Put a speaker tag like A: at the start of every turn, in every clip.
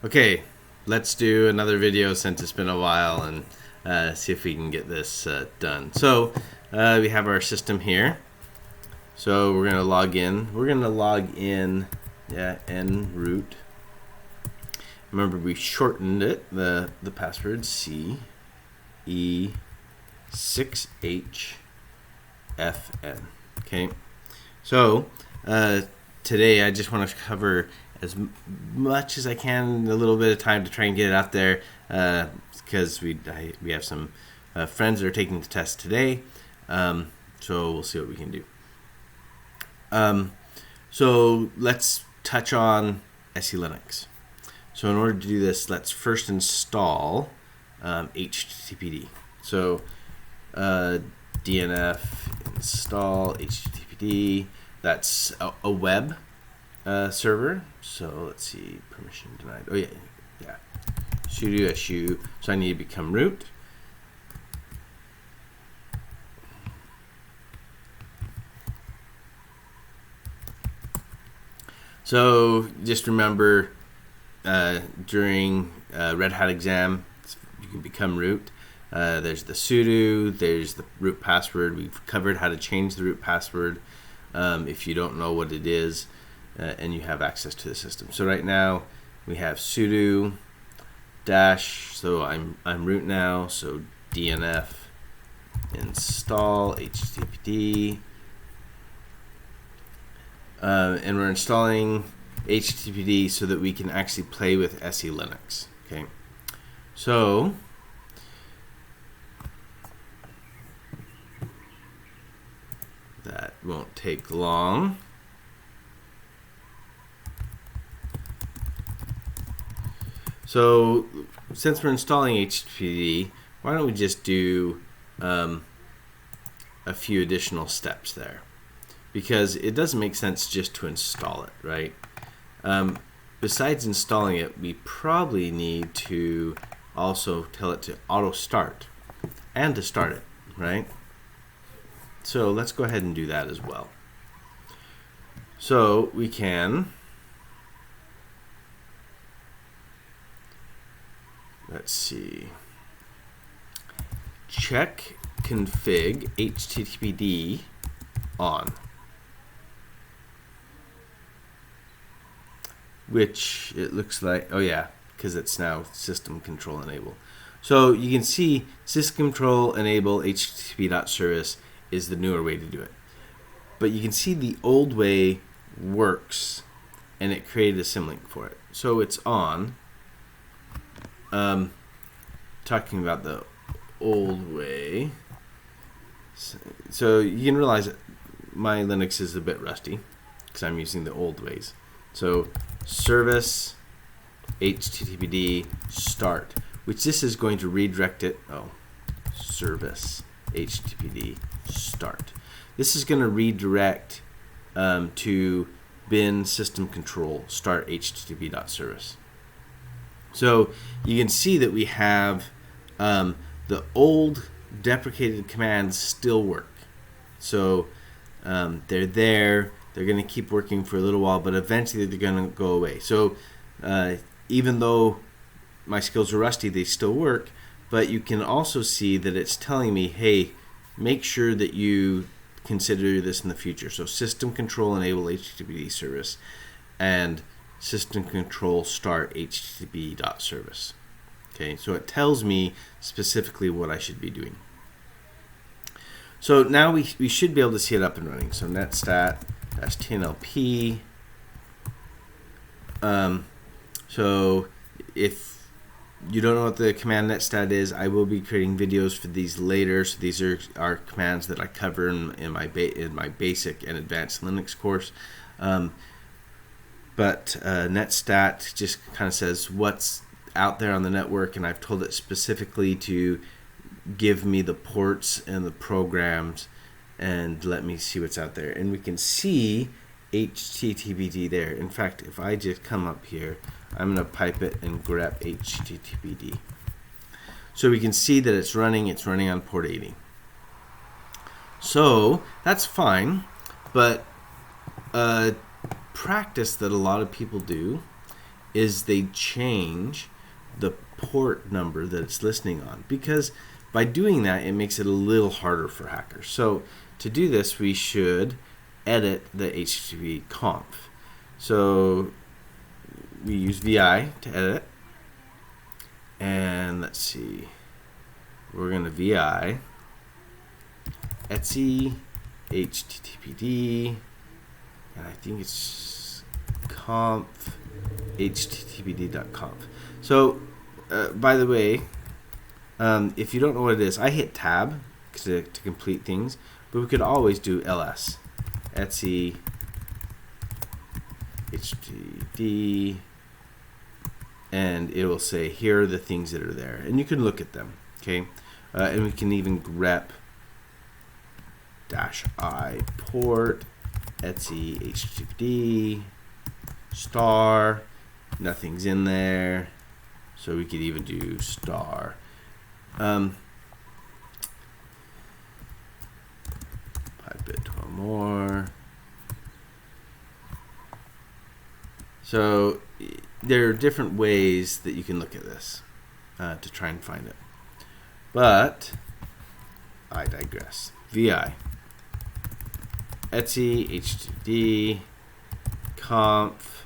A: Okay, let's do another video since it's been a while and see if we can get this done. So we have our system here. So we're going to log in. We're going to log in, en root. Remember, we shortened it, the password CE6HFN. Okay, so today I just want to cover as much as I can in a little bit of time to try and get it out there, because we have some friends that are taking the test today, so we'll see what we can do. So let's touch on Selinux. So in order to do this, let's first install HTTPD. So DNF install HTTPD. That's a web server. So let's see, permission denied. Oh yeah. Sudo su. So I need to become root. So just remember, during Red Hat exam, you can become root. There's the sudo, there's the root password. We've covered how to change the root password if you don't know what it is and you have access to the system. So right now we have sudo dash, so I'm root now, so DNF install HTTPD. And we're installing HTTPD so that we can actually play with Selinux. Okay, so that won't take long. So since we're installing HTTPD, why don't we just do a few additional steps there? Because it doesn't make sense just to install it, right? Besides installing it, we probably need to also tell it to auto start and to start it, right? So let's go ahead and do that as well. So we can, let's see, check config HTTPD on, which it looks like, oh yeah, because it's now system control enable. So you can see system control enable HTTP.service is the newer way to do it. But you can see the old way works, and it created a symlink for it. So it's on. Talking about the old way. So you can realize that my Linux is a bit rusty because I'm using the old ways. So service HTTPD start, which this is going to redirect it. Oh, service HTTPD start. This is going to redirect to bin system control start HTTP.service. So you can see that we have the old deprecated commands still work. So they're there. They're going to keep working for a little while, but eventually they're going to go away. So even though my skills are rusty, they still work. But you can also see that it's telling me, hey, make sure that you consider this in the future. So system control enable HTTPD service and system control start HTTP.service. Okay, so it tells me specifically what I should be doing. So now we should be able to see it up and running. So netstat -tnlp. So if you don't know what the command netstat is, I will be creating videos for these later. So these are commands that I cover in my basic and advanced Linux course. But netstat just kind of says what's out there on the network, and I've told it specifically to give me the ports and the programs and let me see what's out there. And we can see HTTPD there. In fact, if I just come up here, I'm going to pipe it and grep HTTPD. So we can see that it's running on port 80. So that's fine, but practice that a lot of people do is they change the port number that it's listening on, because by doing that it makes it a little harder for hackers. So to do this, we should edit the HTTP conf. So we use VI to edit, and let's see, we're going to VI etc httpd, and I think it's conf httpd.conf. So by the way, if you don't know what it is, I hit tab to complete things, but we could always do ls etc httpd, and it will say here are the things that are there, and you can look at them. Okay, and we can even grep -i port etc httpd star, nothing's in there, so we could even do star. Pipe it 12 more. So there are different ways that you can look at this to try and find it, but I digress. VI etc httpd conf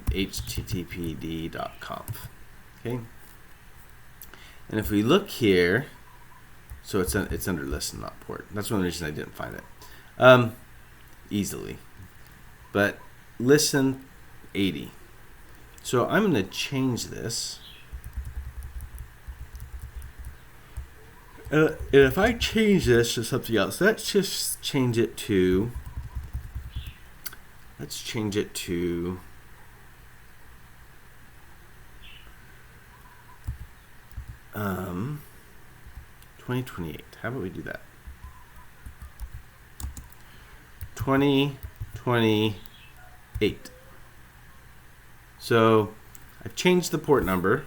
A: httpd.conf. Okay, and if we look here, so it's under listen, not port. That's one reason I didn't find it easily. But listen 80. So I'm going to change this. And if I change this to something else, let's just change it to, 2028. How about we do that? 2028. So I've changed the port number.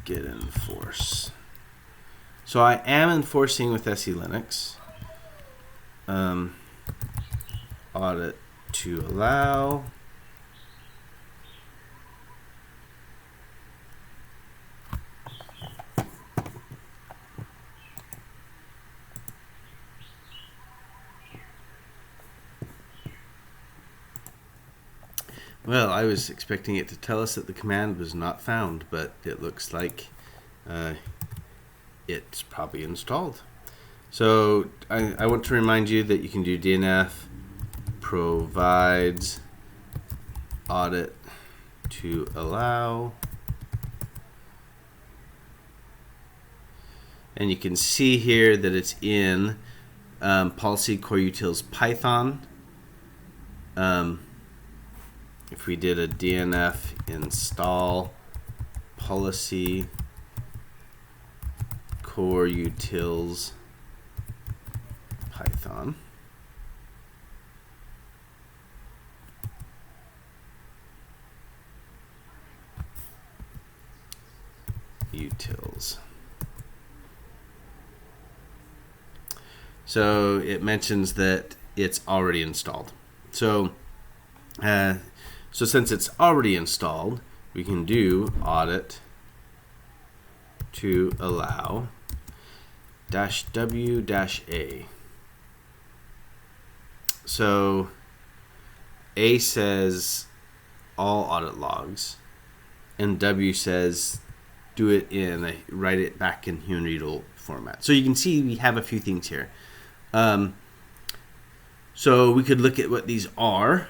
A: Get enforce. So I am enforcing with Selinux. Audit to allow. Well, I was expecting it to tell us that the command was not found, but it looks like it's probably installed. So I want to remind you that you can do DNF provides audit to allow. And you can see here that it's in policy core utils Python. If we did a DNF install policy core utils Python, utils. So it mentions that it's already installed. So since it's already installed, we can do audit to allow -w-a. So A says all audit logs, and W says do it write it back in human readable format. So you can see we have a few things here. So we could look at what these are.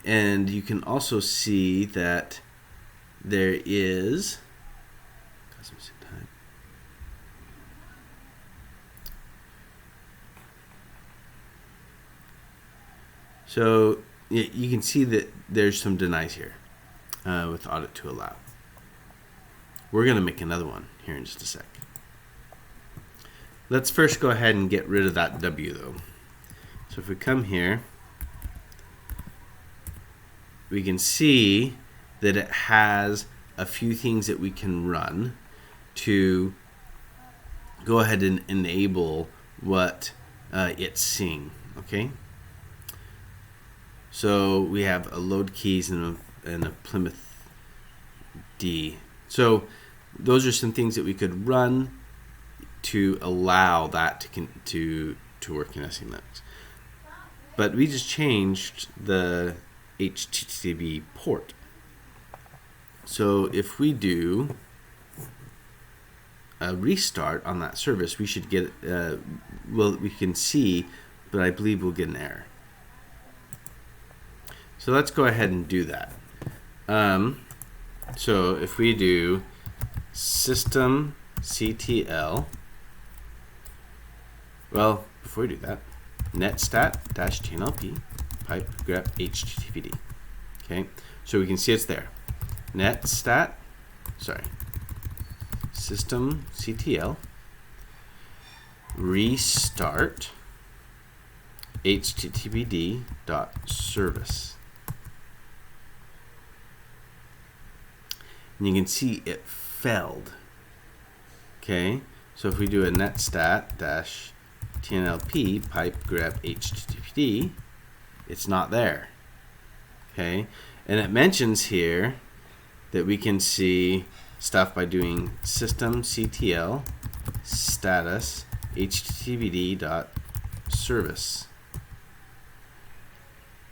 A: And you can also see that there is so you can see that there's some denies here with audit to allow. We're going to make another one here in just a sec. Let's first go ahead and get rid of that W though. So if we come here, we can see that it has a few things that we can run to go ahead and enable what it's seeing. Okay. So we have a load keys and a Plymouth D. So those are some things that we could run to allow that to work in Selinux. But we just changed the HTTP port. So if we do a restart on that service, we should get, well, we can see, but I believe we'll get an error. So let's go ahead and do that. So if we do systemctl, well, before we do that, netstat-tnlp pipe grep httpd. Okay, so we can see it's there. Systemctl restart httpd.service. And you can see it failed. Okay, so if we do a netstat-tnlp pipe grep httpd, it's not there. Okay, and it mentions here that we can see stuff by doing systemctl status httpd.service.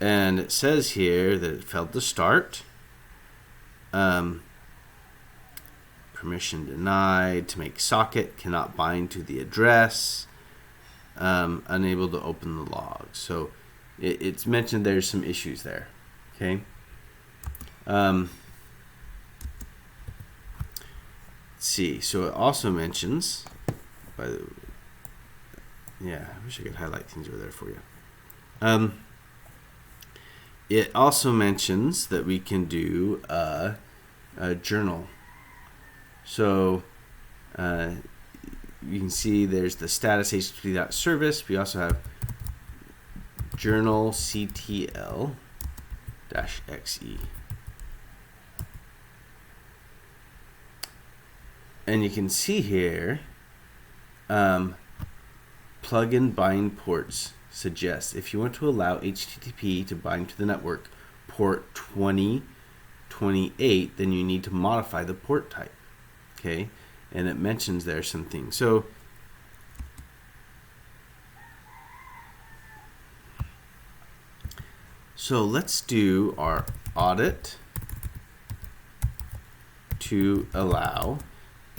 A: And it says here that it failed to start. Permission denied, to make socket, cannot bind to the address, unable to open the log. So it's mentioned there's some issues there. Okay. Let's see. So it also mentions, by the yeah, I wish I could highlight things over there for you. It also mentions that we can do a journal. So you can see there's the status http.service. We also have journal ctl-xe. And you can see here, plugin bind ports suggests if you want to allow HTTP to bind to the network port 2028, then you need to modify the port type. Okay, and it mentions there some things. So let's do our audit to allow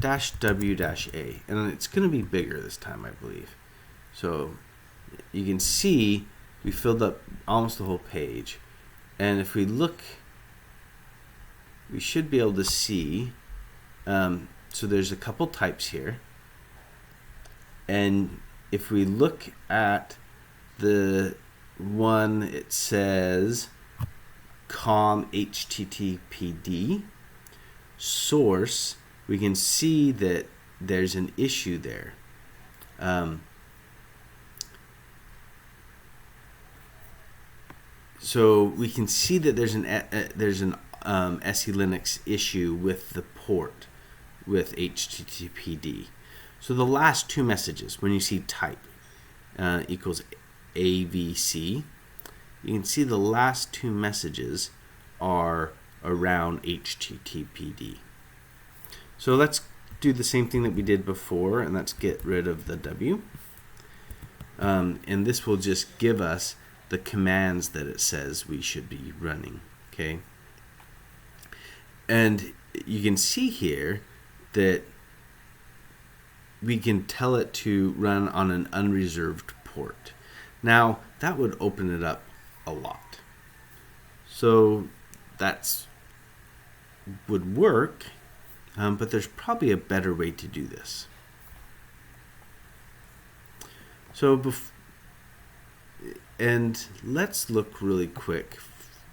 A: -w-a, and it's going to be bigger this time, I believe. So you can see we filled up almost the whole page, and if we look, we should be able to see, so there's a couple types here, and if we look at the one, it says com httpd source, we can see that there's an issue there. So we can see that there's an Selinux issue with the port with HTTPD. So the last two messages, when you see type equals AVC, you can see the last two messages are around HTTPD. So let's do the same thing that we did before, and let's get rid of the W. And this will just give us the commands that it says we should be running. Okay. And you can see here that we can tell it to run on an unreserved port. Now that would open it up a lot. So that's would work, but there's probably a better way to do this. So and let's look really quick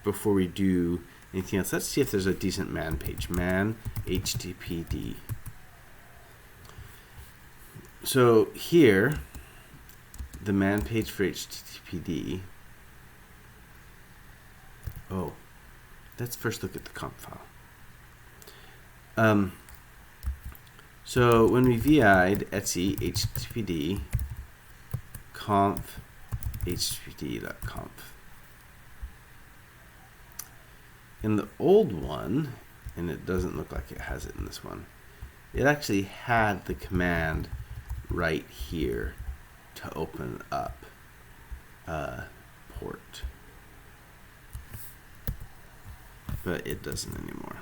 A: before we do anything else. Let's see if there's a decent man page. Man HTTPD. So here, the man page for HTTPD. Oh, let's first look at the comp file. So when we VI'd etc httpd conf httpd.conf, in the old one, and it doesn't look like it has it in this one, it actually had the command right here to open up port, but it doesn't anymore.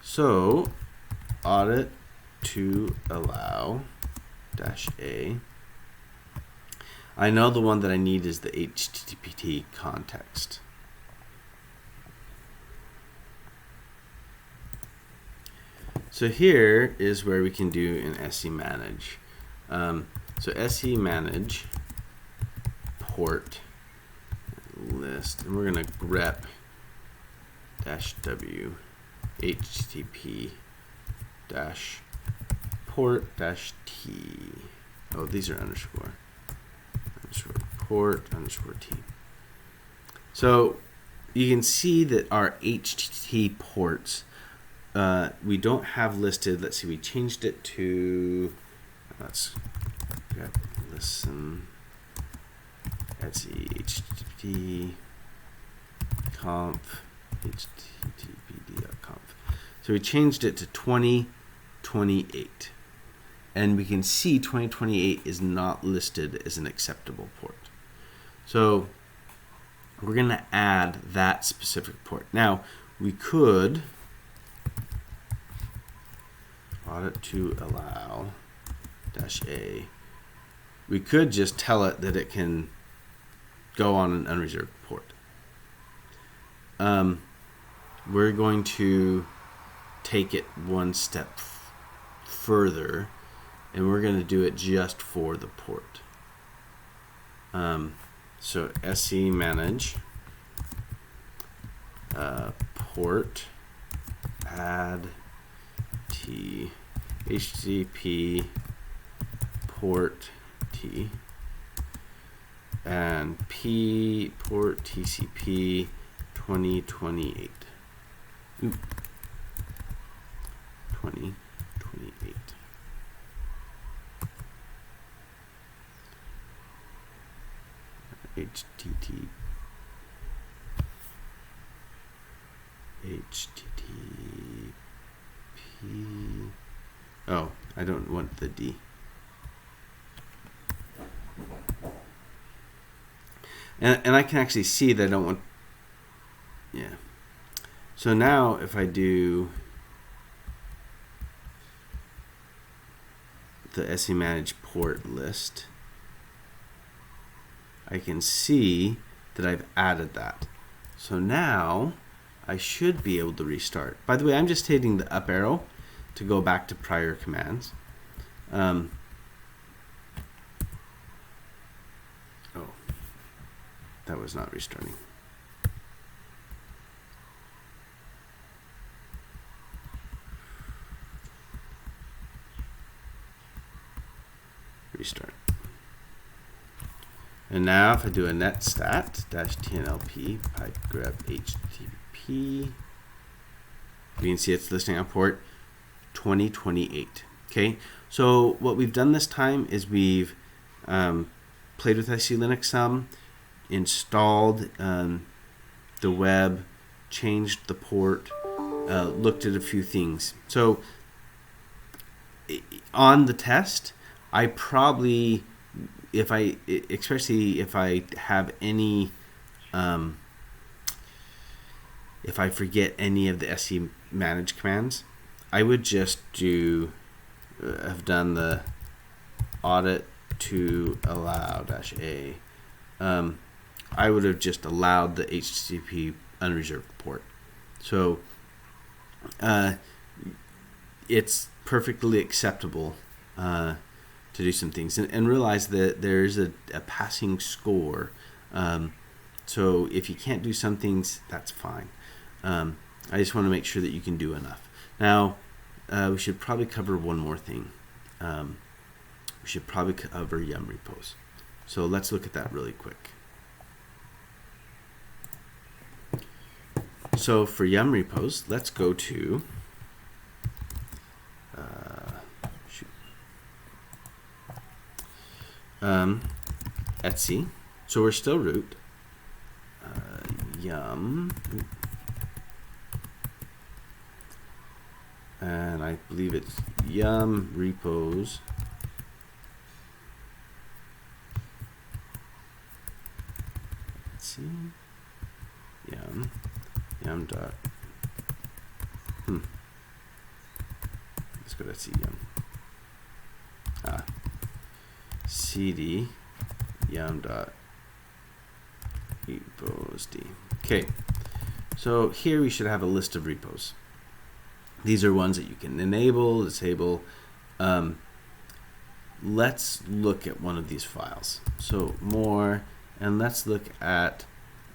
A: So audit to allow -a. I know the one that I need is the HTTP context. So here is where we can do an SE manage. So SE manage port list, and we're going to grep -w http port -t. Oh, these are underscore port _t. So you can see that our HTTP ports we don't have listed. Let's see, we changed it to, let's grep listen http conf httpd.conf. So we changed it to 2028. And we can see 2028 is not listed as an acceptable port. So we're going to add that specific port. Now, we could audit to allow -a. We could just tell it that it can go on an unreserved port. We're going to take it one step further, and we're going to do it just for the port. So SE manage port add t http port t and p port TCP 2028. 2028. HTTP. Oh, I don't want the D. And I can actually see that I don't want, yeah. So now if I do the SE manage port list, I can see that I've added that. So now I should be able to restart. By the way, I'm just hitting the up arrow to go back to prior commands. Oh, that was not restarting. Restart. And now if I do a netstat -tnlp pipe grep http, we can see it's listing on port 2028. Okay, so what we've done this time is we've played with Selinux some, installed the web, changed the port, looked at a few things. So on the test, I probably, especially if I have any, if I forget any of the SE manage commands, I would just have done the audit to allow -a. I would have just allowed the HTTP unreserved port. So it's perfectly acceptable to do some things, and realize that there's a passing score. So if you can't do some things, that's fine. I just want to make sure that you can do enough. Now, we should probably cover one more thing. We should probably cover yum repos. So let's look at that really quick. So for yum repos, let's go to etc. So we're still root. Yum. And I believe it's yum repos. Let's see. Yum dot. Let's go to yum. cd yum dot repos d. Okay, so here we should have a list of repos. These are ones that you can enable, disable. Let's look at one of these files. So more, and let's look at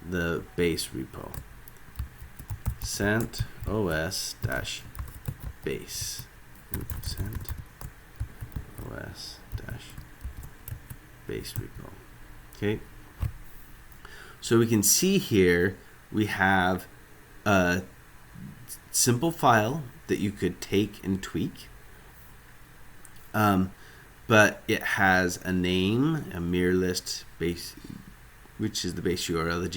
A: the base repo. CentOS base. CentOS base repo. Okay. So we can see here we have a simple file that you could take and tweak. But it has a name, a mirror list base, which is the base URL, the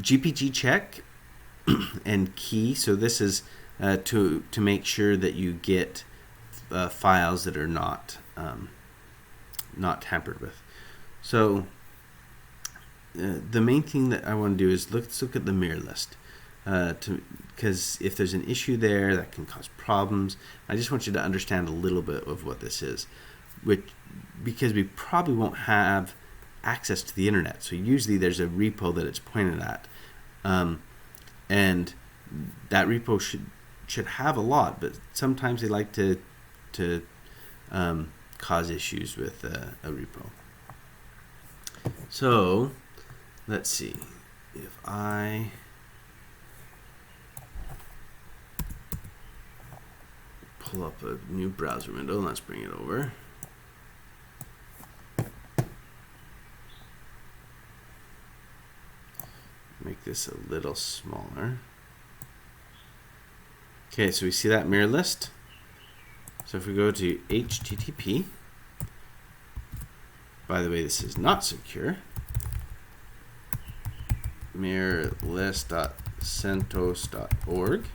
A: GPG check, and key. So this is to make sure that you get files that are not tampered with. So the main thing that I want to do is let's look at the mirror list, because if there's an issue there that can cause problems. I just want you to understand a little bit of what this is, because we probably won't have access to the internet. So usually there's a repo that it's pointed at, and that repo should have a lot, but sometimes they like to cause issues with a repo. So let's see if I pull up a new browser window. Let's bring it over. Make this a little smaller. Okay, so we see that mirror list. So if we go to HTTP, by the way, this is not secure. mirrorlist.centos.org/.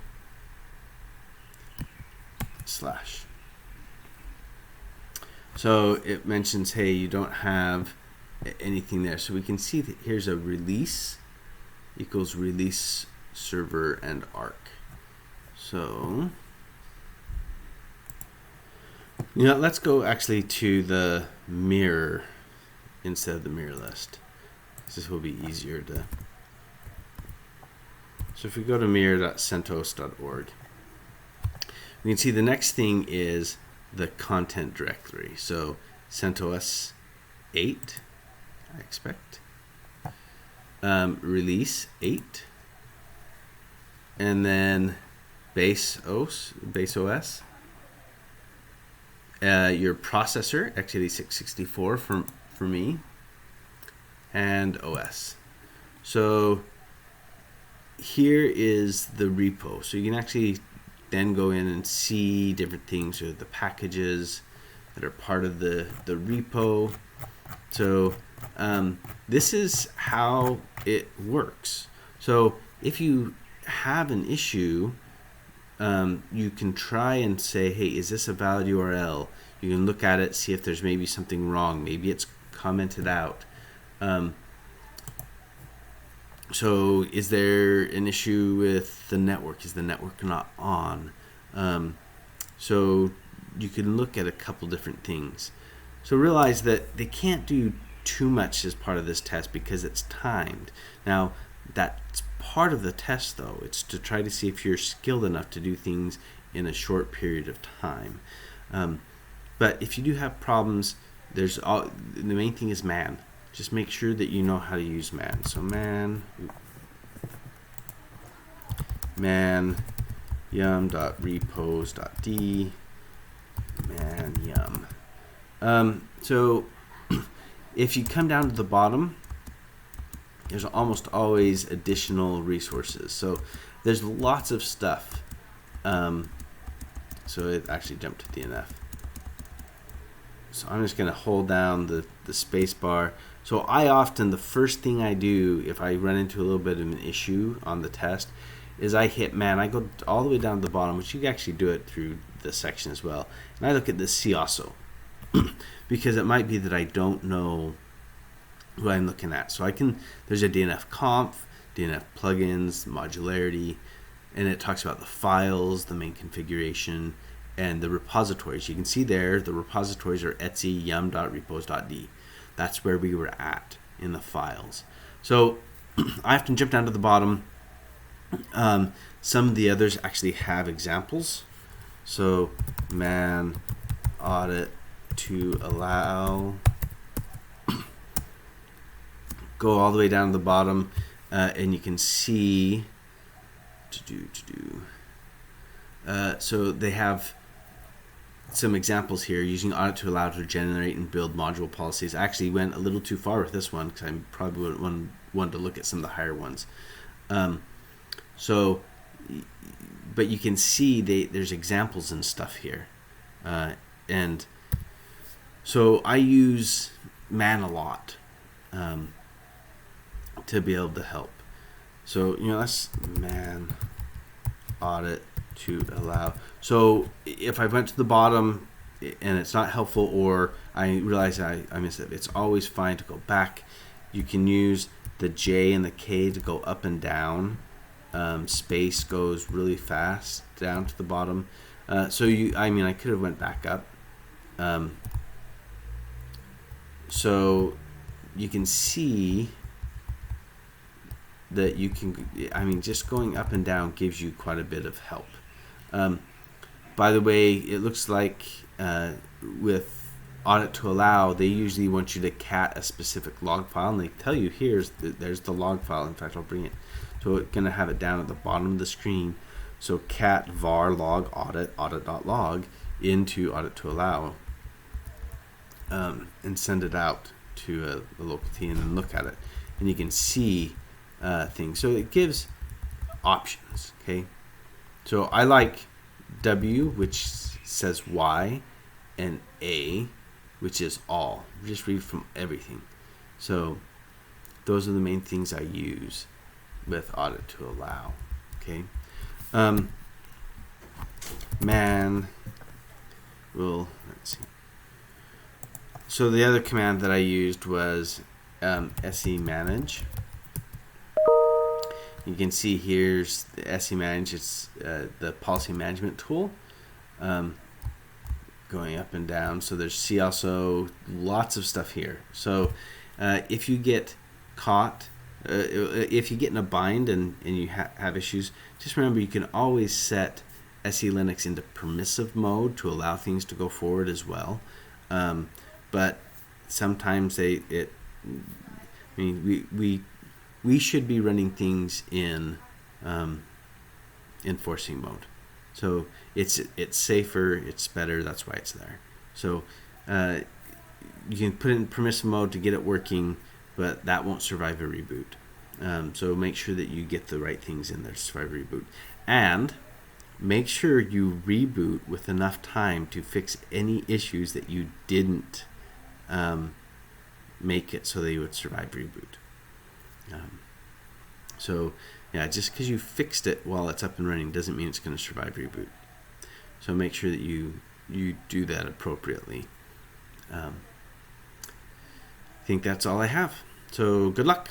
A: So it mentions, hey, you don't have anything there. So we can see that here's a release equals release server and arc. So let's go actually to the mirror instead of the mirror list. This will be easier to. So if we go to mirror.centos.org, we can see the next thing is the content directory. So CentOS 8, I expect. Release 8, and then base OS, your processor x86 64 for me, and OS. So here is the repo. So you can actually then go in and see different things, or the packages that are part of the repo. So this is how it works. So if you have an issue, you can try and say, hey, is this a valid URL? You can look at it, see if there's maybe something wrong. Maybe it's commented out. So is there an issue with the network? Is the network not on? So you can look at a couple different things. So realize that they can't do too much as part of this test because it's timed. Now, that's part of the test, though. It's to try to see if you're skilled enough to do things in a short period of time. But if you do have problems, the main thing is man. Just make sure that you know how to use man. So man yum.repos.d man yum. So if you come down to the bottom, there's almost always additional resources. So there's lots of stuff. So it actually jumped to DNF. So I'm just going to hold down the space bar. So I often, the first thing I do if I run into a little bit of an issue on the test is I hit man. I go all the way down to the bottom, which you can actually do it through this section as well. And I look at the C also because it might be that I don't know what I'm looking at. So I can, there's a DNF conf, DNF plugins, modularity, and it talks about the files, the main configuration, and the repositories. You can see there the repositories are etsy yum.repos.d. That's where we were at in the files. So I have to jump down to the bottom. Some of the others actually have examples. So man audit to allow, go all the way down to the bottom, and you can see so they have some examples here using audit to allow to generate and build module policies. I actually went a little too far with this one because I probably would want to look at some of the higher ones. But you can see there's examples and stuff here. And so I use man a lot to be able to help. So, let's man audit to allow. So if I went to the bottom and it's not helpful, or I realize I missed it, it's always fine to go back. You can use the J and the K to go up and down. Space goes really fast down to the bottom. I could have went back up. So you can see that you can, just going up and down gives you quite a bit of help. By the way, it looks like with audit to allow, they usually want you to cat a specific log file, and they tell you there's the log file. In fact, I'll bring it. So it's going to have it down at the bottom of the screen. So cat var log audit.log into audit to allow, and send it out to a local team and then look at it, and you can see things. So it gives options. Okay, so I like W, which says Y, and A, which is all. Just read from everything. So those are the main things I use with audit to allow. Okay, man will, let's see. So the other command that I used was se manage. You can see here's the se manage. It's the policy management tool, going up and down. So there's see also, lots of stuff here. So if you get caught, if you get in a bind and you have issues, just remember you can always set SE Linux into permissive mode to allow things to go forward as well. But sometimes we should be running things in enforcing mode. So it's safer, it's better, that's why it's there. So you can put it in permissive mode to get it working, but that won't survive a reboot. So make sure that you get the right things in there to survive a reboot. And make sure you reboot with enough time to fix any issues that you didn't make it so they would survive reboot. So yeah, just because you fixed it while it's up and running doesn't mean it's going to survive reboot. So make sure that you do that appropriately. I think that's all I have. So good luck.